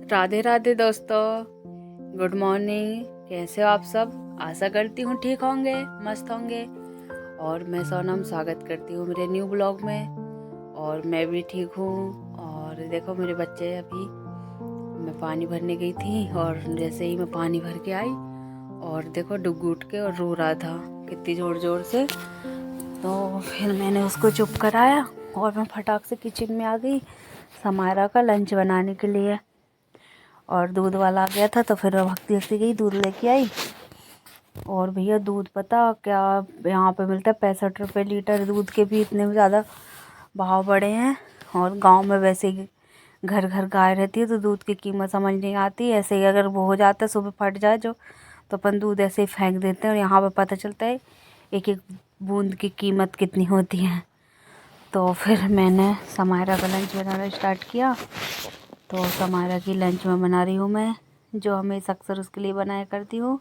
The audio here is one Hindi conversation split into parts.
राधे राधे दोस्तों। Good morning. कैसे हो आप सब? आशा करती हूँ ठीक होंगे, मस्त होंगे। और मैं सोनम स्वागत करती हूँ मेरे न्यू ब्लॉग में। और मैं भी ठीक हूँ। और देखो मेरे बच्चे, अभी मैं पानी भरने गई थी और जैसे ही मैं पानी भर के आई और देखो डुग उठ के और रो रहा था कितनी ज़ोर ज़ोर से। तो फिर मैंने उसको चुप कराया और मैं फटाक से किचन में आ गई समायरा का लंच बनाने के लिए। और दूध वाला आ गया था तो फिर भक्ति भक्ति गई दूध लेके आई। और भैया दूध पता क्या यहाँ पे मिलता है 65 रुपये लीटर। दूध के भी इतने ज़्यादा भाव बढ़े हैं। और गांव में वैसे ही घर घर गाय रहती है तो दूध की कीमत समझ नहीं आती। ऐसे ही अगर वो हो जाता है सुबह फट जाए जो, तो अपन दूध ऐसे ही फेंक देते हैं। और यहाँ पे पता चलता है एक एक बूंद की कीमत कितनी होती है। तो फिर मैंने समायरा का लंच बनाना स्टार्ट किया। तो समायरा की लंच में बना रही हूँ मैं, जो हमेशा अक्सर उसके लिए बनाया करती हूँ,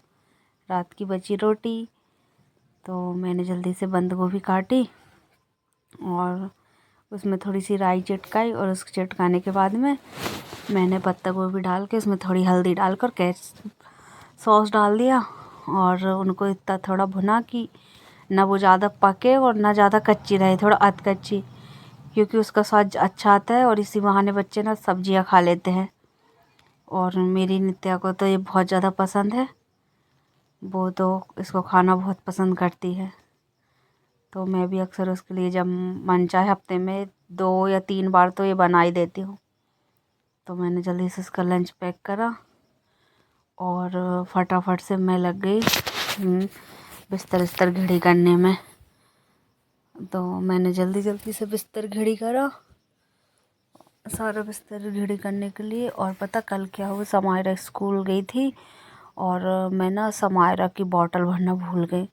रात की बची रोटी। तो मैंने जल्दी से बंद गोभी काटी और उसमें थोड़ी सी राई चिटकाई। और उसको चिटकाने के बाद में मैंने पत्ता गोभी डाल के उसमें थोड़ी हल्दी डालकर सॉस डाल दिया। और उनको इतना थोड़ा भुना कि ना वो ज़्यादा पके और ना ज़्यादा कच्ची रहे, थोड़ा अध कच्ची, क्योंकि उसका स्वाद अच्छा आता है। और इसी बहाने बच्चे ना सब्जियां खा लेते हैं। और मेरी नित्या को तो ये बहुत ज़्यादा पसंद है, वो तो इसको खाना बहुत पसंद करती है। तो मैं भी अक्सर उसके लिए जब मन चाहे हफ्ते में 2 या 3 बार तो ये बना ही देती हूँ। तो मैंने जल्दी से उसका लंच पैक करा और फटाफट से मैं लग गई बिस्तर घिड़ी करने में। तो मैंने जल्दी जल्दी से बिस्तर घिड़ी करा, सारा बिस्तर घिड़ी करने के लिए। और पता कल क्या हुआ, समायरा स्कूल गई थी और मैं ना समायरा की बोतल भरना भूल गई।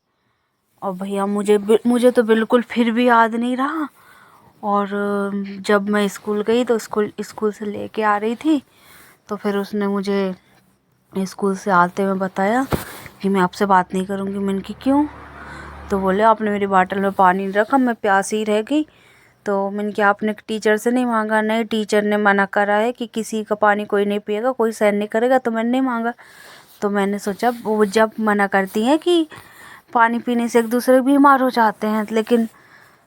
और भैया मुझे तो बिल्कुल फिर भी याद नहीं रहा। और जब मैं स्कूल गई तो स्कूल से लेके आ रही थी तो फिर उसने मुझे स्कूल से आते हुए बताया कि मैं आपसे बात नहीं करूँगी। मैंने कि क्यों? तो बोले आपने मेरी बोतल में पानी नहीं रखा, मैं प्यासी रह गई। तो मैंने कहा आपने टीचर से नहीं मांगा? नहीं, टीचर ने मना करा है कि किसी का पानी कोई नहीं पिएगा, कोई सहन नहीं करेगा, तो मैंने नहीं मांगा। तो मैंने सोचा वो जब मना करती हैं कि पानी पीने से एक दूसरे बीमार हो जाते हैं, लेकिन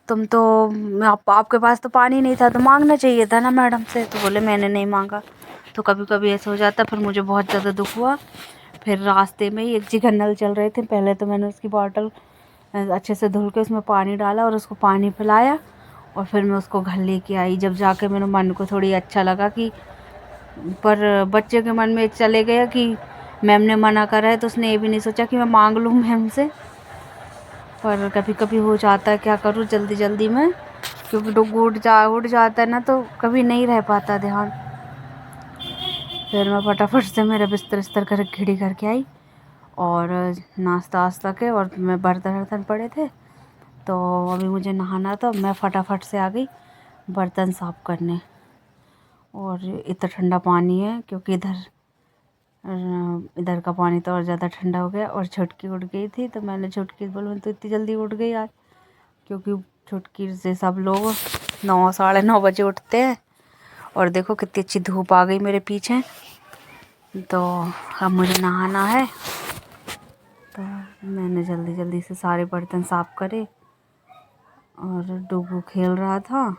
तुम तो आपके पास तो पानी नहीं था तो मांगना चाहिए था ना मैडम से। तो बोले मैंने नहीं मांगा। तो कभी कभी ऐसा हो जाता। फिर मुझे बहुत ज़्यादा दुख हुआ। फिर रास्ते में ही एक जगह नल चल रहे थे, पहले तो मैंने उसकी बॉटल अच्छे से धुल के उसमें पानी डाला और उसको पानी पिलाया। और फिर मैं उसको घर लेके आई। जब जाके मेरे मन को थोड़ी अच्छा लगा कि, पर बच्चे के मन में चले गया कि मैम ने मना करा है, तो उसने ये भी नहीं सोचा कि मैं मांग लूँ मैम से। पर कभी कभी हो जाता है, क्या करूँ जल्दी जल्दी में, क्योंकि लोग उठ जाता है ना तो कभी नहीं रह पाता ध्यान। फिर मैं फटाफट से मेरा बिस्तर कर घिड़ी करके आई और नाश्ता वास्ता के, और मैं बर्तन वर्तन पड़े थे तो अभी मुझे नहाना था। मैं फटाफट से आ गई बर्तन साफ़ करने। और इतना ठंडा पानी है क्योंकि इधर का पानी तो और ज़्यादा ठंडा हो गया। और छुटकी उठ गई थी तो मैंने छुटकी से बोला तो इतनी जल्दी उठ गई आज, क्योंकि छुटकी से सब लोग 9 साढ़े 9 बजे उठते हैं। और देखो कितनी अच्छी धूप आ गई मेरे पीछे। तो अब मुझे नहाना है। तो मैंने जल्दी जल्दी से सारे बर्तन साफ़ करे। और डुगू खेल रहा था।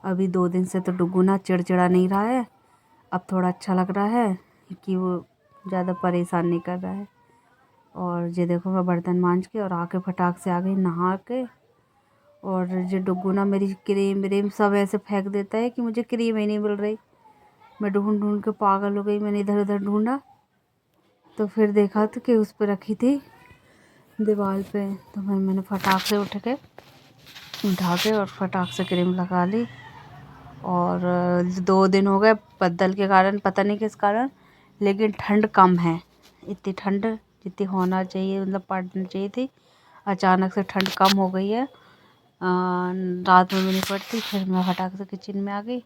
अभी 2 दिन से तो डुगू ना चिड़चिड़ा नहीं रहा है। अब थोड़ा अच्छा लग रहा है कि वो ज़्यादा परेशान नहीं कर रहा है। और ये देखो मैं बर्तन मांज के और आके फटाक से आ गई नहा के। और जो डुगू ना मेरी क्रीम व्रीम सब ऐसे फेंक देता है कि मुझे क्रीम ही नहीं मिल रही। मैं ढूंढ ढूंढ के पागल हो गई। मैंने इधर उधर ढूंढा तो फिर देखा तो कि उस पर रखी थी दीवार पे। तो मैंने फटाक से उठा के और फटाक से क्रीम लगा ली। और 2 दिन हो गए बदल के कारण, पता नहीं किस कारण, लेकिन ठंड कम है। इतनी ठंड जितनी होना चाहिए, मतलब पड़नी चाहिए थी, अचानक से ठंड कम हो गई है। रात में भी नहीं पड़ती। फिर मैं फटाक से किचन में आ गई।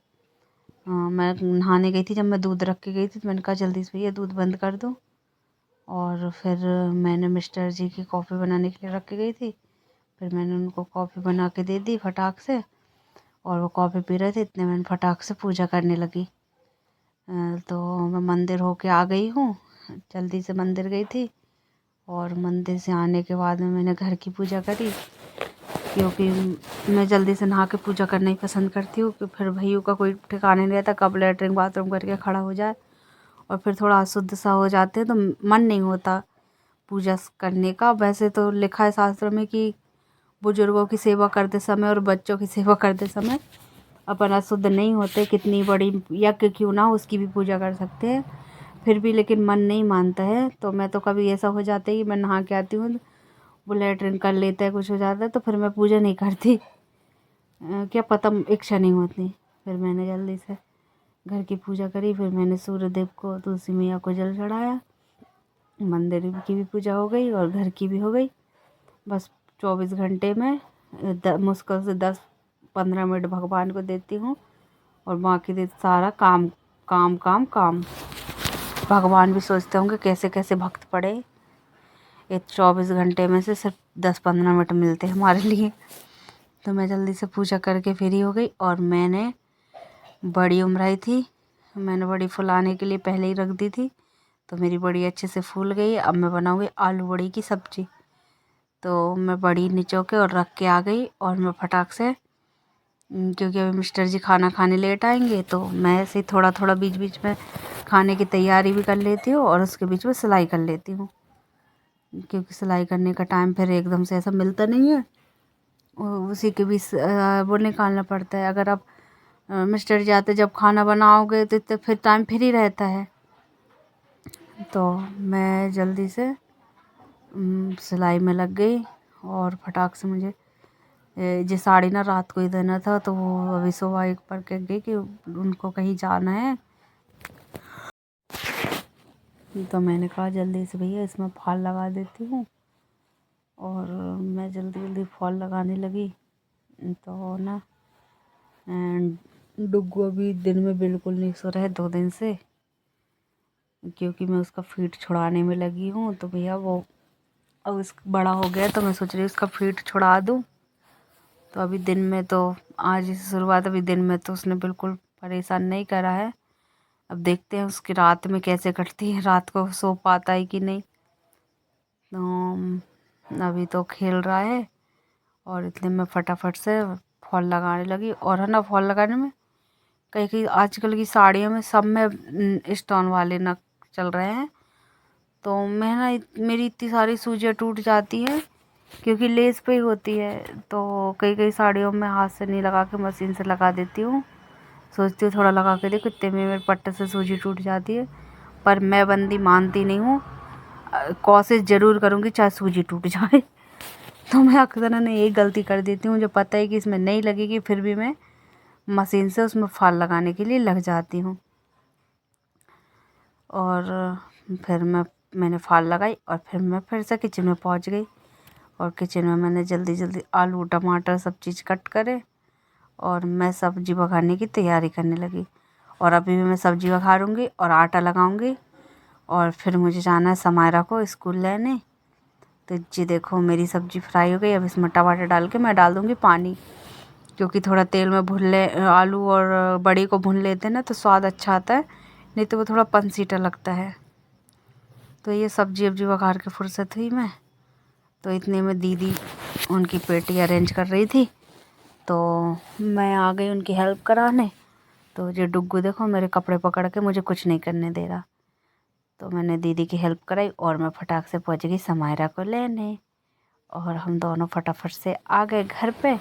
मैं नहाने गई थी, जब मैं दूध रख के गई थी तो मैंने कहा जल्दी से भैया दूध बंद कर दो। और फिर मैंने मिस्टर जी की कॉफ़ी बनाने के लिए रख के गई थी। फिर मैंने उनको कॉफ़ी बना के दे दी फटाक से। और वो कॉफ़ी पी रहे थे, इतने मैंने फटाक से पूजा करने लगी। तो मैं मंदिर होके आ गई हूँ, जल्दी से मंदिर गई थी। और मंदिर से आने के बाद में मैंने घर की पूजा करी, क्योंकि मैं जल्दी से नहा के पूजा करना ही पसंद करती हूँ कि फिर भैया का कोई ठिकाने नहीं रहता, कब लेटरिन बाथरूम करके खड़ा हो जाए और फिर थोड़ा अशुद्ध सा हो जाते हैं तो मन नहीं होता पूजा करने का। वैसे तो लिखा है शास्त्र में कि बुजुर्गों की सेवा करते समय और बच्चों की सेवा करते समय अपन अशुद्ध नहीं होते, कितनी बड़ी यज्ञ क्यों ना हो उसकी भी पूजा कर सकते हैं। फिर भी लेकिन मन नहीं मानता है, तो मैं तो कभी ऐसा हो जाता है कि मैं नहा के आती हूँ, वो लेटरिन कर लेता है, कुछ हो जाता है तो फिर मैं पूजा नहीं करती। क्या पता इच्छा नहीं होती। फिर मैंने जल्दी से घर की पूजा करी, फिर मैंने सूर्यदेव को, तुलसी मैया को जल चढ़ाया, मंदिर की भी पूजा हो गई और घर की भी हो गई। बस 24 घंटे में मुश्किल से 10-15 मिनट भगवान को देती हूँ और बाकी दिन सारा काम काम काम काम। भगवान भी सोचते होंगे कैसे कैसे भक्त पड़े, ये 24 घंटे में से सिर्फ 10-15 मिनट मिलते हैं हमारे लिए। तो मैं जल्दी से पूजा करके फ्री हो गई और मैंने बड़ी उमराई थी, मैंने बड़ी फुलाने के लिए पहले ही रख दी थी, तो मेरी बड़ी अच्छे से फूल गई। अब मैं बनाऊँगी आलू बड़ी की सब्ज़ी। तो मैं बड़ी निचो के और रख के आ गई और मैं फटाक से, क्योंकि अभी मिस्टर जी खाना खाने लेट आएंगे, तो मैं ऐसे ही थोड़ा थोड़ा बीच बीच में खाने की तैयारी भी कर लेती हूँ और उसके बीच में सिलाई कर लेती हूँ, क्योंकि सिलाई करने का टाइम फिर एकदम से ऐसा मिलता नहीं है, उसी के बीच वो निकालना पड़ता है। अगर आप मिस्टर जी आते जब खाना बनाओगे तो फिर टाइम फ्री रहता है। तो मैं जल्दी से सिलाई में लग गई और फटाक से मुझे ये साड़ी ना रात को ही देना था, तो वो अभी सुबह एक पर कह गई कि उनको कहीं जाना है, तो मैंने कहा जल्दी से भैया इसमें फॉल लगा देती हूँ। और मैं जल्दी जल्दी फॉल लगाने लगी। तो ना डुग्गू अभी दिन में बिल्कुल नहीं सो रहा है 2 दिन से, क्योंकि मैं उसका फीड छुड़ाने में लगी हूँ। तो भैया वो अब उस बड़ा हो गया, तो मैं सोच रही हूँ उसका फीड छुड़ा दूँ। तो अभी दिन में तो आज से शुरुआत, अभी दिन में तो उसने बिल्कुल परेशान नहीं करा है। अब देखते हैं उसकी रात में कैसे कटती है, रात को सो पाता है कि नहीं। तो अभी तो खेल रहा है और इतने में फटाफट से फॉल लगाने लगी। और है ना, फॉल लगाने में कहीं कहीं आजकल की साड़ियों में सब में स्टोन वाले नग चल रहे हैं, तो मैं ना मेरी इतनी सारी सूजियाँ टूट जाती हैं, क्योंकि लेस पे ही होती है। तो कई कई साड़ियों में हाथ से नहीं लगा के मशीन से लगा देती हूँ, सोचती हूँ थोड़ा लगा के देखो, इतने में मेरे पट्टे से सूजी टूट जाती है। पर मैं बंदी मानती नहीं हूँ, कोशिश ज़रूर करूँगी चाहे सूजी टूट जाए। तो मैं अक्सर ना यही गलती कर देती हूँ, जो पता है कि इसमें नहीं लगेगी, फिर भी मैं मशीन से उसमें फॉल लगाने के लिए लग जाती हूँ। और फिर मैंने फॉल लगाई और फिर मैं फिर से किचन में पहुँच गई। और किचन में मैंने जल्दी जल्दी आलू टमाटर सब चीज़ कट करे और मैं सब्ज़ी पकाने की तैयारी करने लगी। और अभी भी मैं सब्ज़ी पकाऊँगी और आटा लगाऊँगी और फिर मुझे जाना है समायरा को स्कूल लेने। तो जी देखो मेरी सब्ज़ी फ्राई हो गई। अब इसमें टमाटर डाल के मैं डाल दूँगी पानी, क्योंकि थोड़ा तेल में भून ले, आलू और बड़ी को भून लेते हैं ना तो स्वाद अच्छा आता है, नहीं तो वो थोड़ा पंसीटा लगता है। तो ये सब्ज़ी वब्जी पका के फुर्सत हुई मैं, तो इतने में दीदी उनकी पेटी अरेंज कर रही थी, तो मैं आ गई उनकी हेल्प कराने। तो जो डुग्गू देखो मेरे कपड़े पकड़ के मुझे कुछ नहीं करने दे रहा, तो मैंने दीदी की हेल्प कराई और मैं फटाक से पहुंच गई समायरा को लेने। और हम दोनों फटाफट से आ गए घर पे।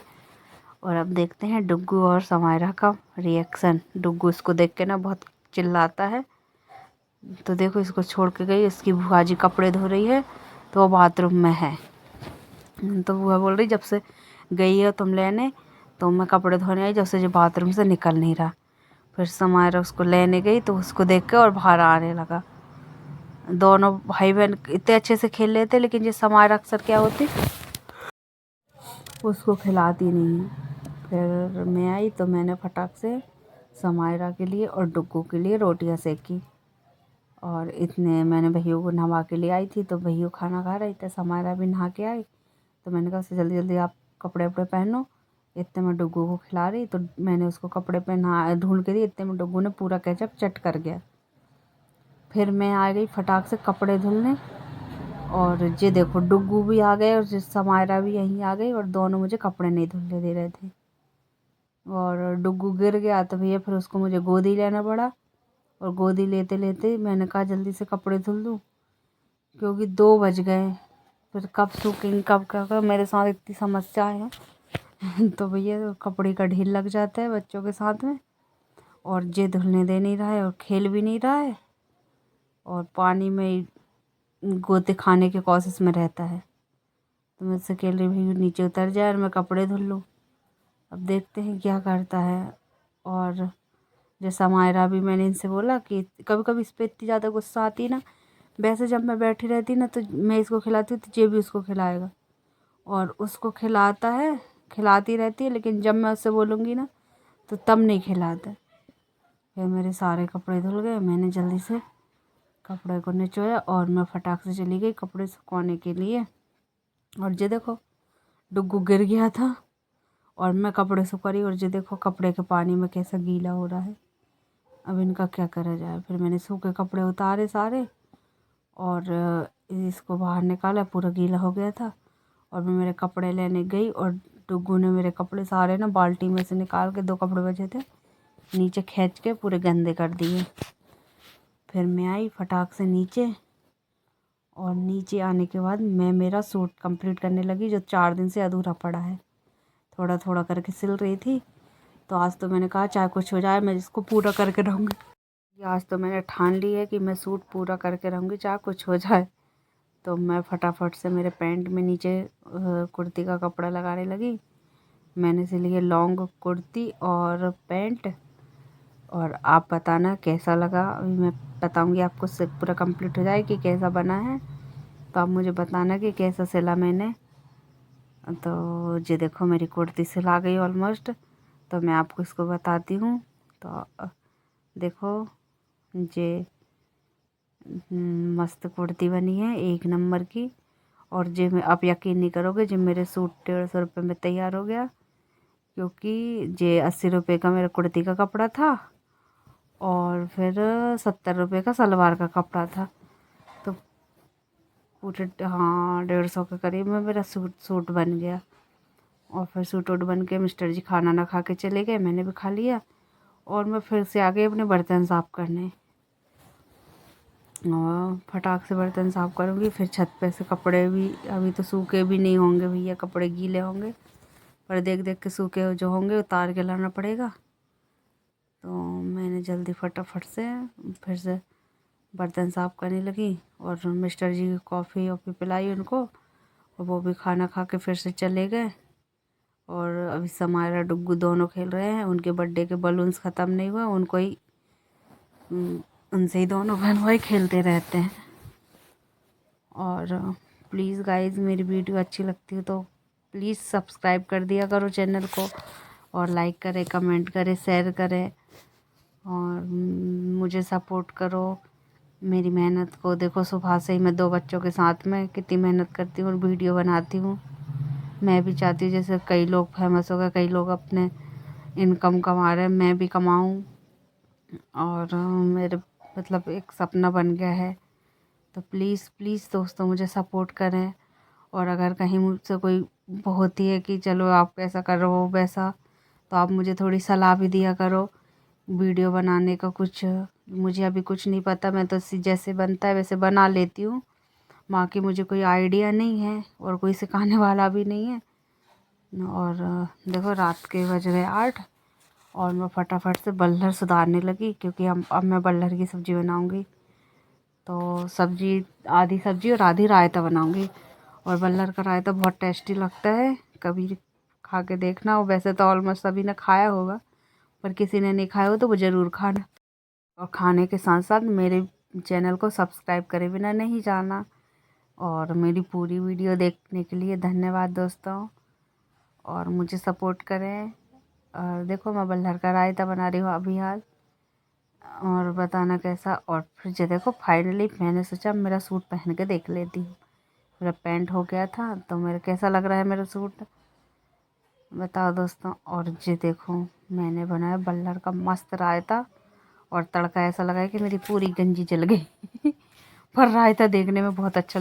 और अब देखते हैं डुग्गू और समायरा का रिएक्शन। डुग्गू इसको देख के ना बहुत चिल्लाता है, तो देखो इसको छोड़ के गई, इसकी बुआ जी कपड़े धो रही है तो वो बाथरूम में है। तो बुआ बोल रही जब से गई है तुम लेने, तो मैं कपड़े धोने आई, जब से जो बाथरूम से निकल नहीं रहा। फिर समायरा उसको लेने गई तो उसको देख के और बाहर आने लगा। दोनों भाई बहन इतने अच्छे से खेल रहे थे, लेकिन ये समायरा अक्सर क्या होती, उसको खिलाती नहीं है। फिर मैं आई तो मैंने फटाक से समायरा के लिए और डुग्गू के लिए रोटियां सेकी। और इतने मैंने भैया को नहवा के ले आई थी, तो भैया खाना खा रही थी, समायरा भी नहा के आई। तो मैंने कहा जल्दी जल्दी आप कपड़े वपड़े पहनो, इतने में डुग्गू को खिला रही, तो मैंने उसको कपड़े पहना ढूंढ के दी, इतने में डुग्गू ने पूरा केचप चट कर गया। फिर मैं आ गई फटाक से कपड़े धुलने, और ये देखो डुग्गू भी आ गए और समायरा भी यहीं आ गई, और दोनों मुझे कपड़े नहीं धुलने दे रहे थे। और डुग्गू गिर गया तो भैया फिर उसको मुझे गोदी लेना पड़ा, और गोदी लेते लेते मैंने कहा जल्दी से कपड़े धुल दूँ, क्योंकि 2 बज गए। फिर कब सूखेंगे कब क्या, मेरे साथ इतनी समस्याएं हैं तो भैया कपड़े का ढील लग जाता है बच्चों के साथ में, और ये धुलने दे नहीं रहा है और खेल भी नहीं रहा है, और पानी में गोते खाने के कोशिश में रहता है। तो मैं उससे कह रही भैया नीचे उतर जाए और मैं कपड़े धुल लूँ। अब देखते हैं क्या करता है। और जैसा मायरा भी, मैंने इनसे बोला कि कभी कभी इस पर इतनी ज़्यादा गुस्सा आती है ना, वैसे जब मैं बैठी रहती ना तो मैं इसको खिलाती हूँ तो ये भी उसको खिलाएगा, और उसको खिलाता है, खिलाती रहती है, लेकिन जब मैं उससे बोलूँगी ना तो तब नहीं खिलाता। फिर मेरे सारे कपड़े धुल गए, मैंने जल्दी से कपड़े को निचोया और मैं फटाक से चली गई कपड़े सुखाने के लिए। और ये देखो डुग्गू गिर गया था और मैं कपड़े सुखा रही, और ये देखो कपड़े के पानी में कैसा गीला हो रहा है। अब इनका क्या करा जाए। फिर मैंने सूखे कपड़े उतारे सारे और इसको बाहर निकाला, पूरा गीला हो गया था। और मैं मेरे कपड़े लेने गई और डुग्गू ने मेरे कपड़े सारे ना बाल्टी में से निकाल के, 2 कपड़े बचे थे, नीचे खींच के पूरे गंदे कर दिए। फिर मैं आई फटाक से नीचे, और नीचे आने के बाद मैं मेरा सूट कंप्लीट करने लगी जो 4 दिन से अधूरा पड़ा है। थोड़ा थोड़ा करके सिल रही थी, तो आज तो मैंने कहा चाहे कुछ हो जाए मैं इसको पूरा करके रहूँगी। आज तो मैंने ठान ली है कि मैं सूट पूरा करके रहूँगी चाहे कुछ हो जाए। तो मैं फटाफट से मेरे पैंट में नीचे कुर्ती का कपड़ा लगाने लगी। मैंने सिली है लॉन्ग कुर्ती और पैंट, और आप बताना कैसा लगा। अभी मैं बताऊंगी आपको, से पूरा कंप्लीट हो जाए कि कैसा बना है, तो आप मुझे बताना कि कैसा सिला मैंने। तो ये देखो मेरी कुर्ती सिला गई ऑलमोस्ट, तो मैं आपको इसको बताती हूँ। तो देखो ये मस्त कुर्ती बनी है 1 नंबर की। और जे मैं, आप यकीन नहीं करोगे, जो मेरे सूट 150 रुपये में तैयार हो गया, क्योंकि ये 80 रुपये का मेरा कुर्ती का कपड़ा था और फिर 70 रुपये का सलवार का कपड़ा था। तो पूरे, हाँ, 150 के करीब में मेरा सूट बन गया। और फिर सूट वूट बन के मिस्टर जी खाना ना खा के चले गए, मैंने भी खा लिया, और मैं फिर से आ गई अपने बर्तन साफ़ करने। और फटाक से बर्तन साफ़ करूँगी, फिर छत पे से कपड़े भी, अभी तो सूखे भी नहीं होंगे भैया, कपड़े गीले होंगे, पर देख देख के सूखे जो होंगे उतार के लाना पड़ेगा। तो मैंने जल्दी फटाफट से फिर से बर्तन साफ़ करने लगी, और मिस्टर जी कॉफ़ी वॉफ़ी पिलाई उनको, और वो भी खाना खा के फिर से चले गए। और अभी समायरा डुग्गू दोनों खेल रहे हैं, उनके बर्थडे के बलून्स ख़त्म नहीं हुए, उनको ही उनसे ही दोनों बहन भाई खेलते रहते हैं। और प्लीज़ गाइज़, मेरी वीडियो अच्छी लगती है तो प्लीज़ सब्सक्राइब कर दिया करो चैनल को, और लाइक करें, कमेंट करें, शेयर करें, और मुझे सपोर्ट करो मेरी मेहनत को। देखो सुबह से ही मैं 2 बच्चों के साथ में कितनी मेहनत करती हूँ और वीडियो बनाती हूँ। मैं भी चाहती हूँ जैसे कई लोग फेमस हो गए, कई लोग अपने इनकम कमा रहे हैं, मैं भी कमाऊँ, और मेरे मतलब एक सपना बन गया है। तो प्लीज़ प्लीज़ दोस्तों मुझे सपोर्ट करें। और अगर कहीं मुझसे कोई होती है कि चलो आप ऐसा करो वैसा, तो आप मुझे थोड़ी सलाह भी दिया करो वीडियो बनाने का। कुछ मुझे अभी कुछ नहीं पता, मैं तो जैसे बनता है वैसे बना लेती हूँ, बाकी मुझे कोई आइडिया नहीं है और कोई सिखाने वाला भी नहीं है। और देखो रात के बज रहे 8, और मैं फटाफट से बल्लर सुधारने लगी, क्योंकि अब मैं बल्लर की सब्ज़ी बनाऊँगी। तो सब्ज़ी, आधी सब्ज़ी और आधी रायता बनाऊँगी, और बल्लर का रायता बहुत टेस्टी लगता है, कभी खा के देखना। और वैसे तो ऑलमोस्ट सभी ने खाया होगा, पर किसी ने नहीं खाया हो तो वो ज़रूर खाना। और खाने के साथ साथ मेरे चैनल को सब्सक्राइब करे बिना नहीं जाना। और मेरी पूरी वीडियो देखने के लिए धन्यवाद दोस्तों, और मुझे सपोर्ट करें। और देखो मैं बल्लर का रायता बना रही हूँ अभी हाल, और बताना कैसा। और फिर जो देखो फाइनली मैंने सोचा मेरा सूट पहन के देख लेती हूँ। मेरा पैंट हो गया था, तो मेरा कैसा लग रहा है मेरा सूट। बताओ दोस्तों। और ये देखो, मैंने बनाया बल्लर का मस्त रायता, और तड़का ऐसा लगा कि मेरी पूरी गंजी जल गई पर रायता देखने में बहुत अच्छा लगा।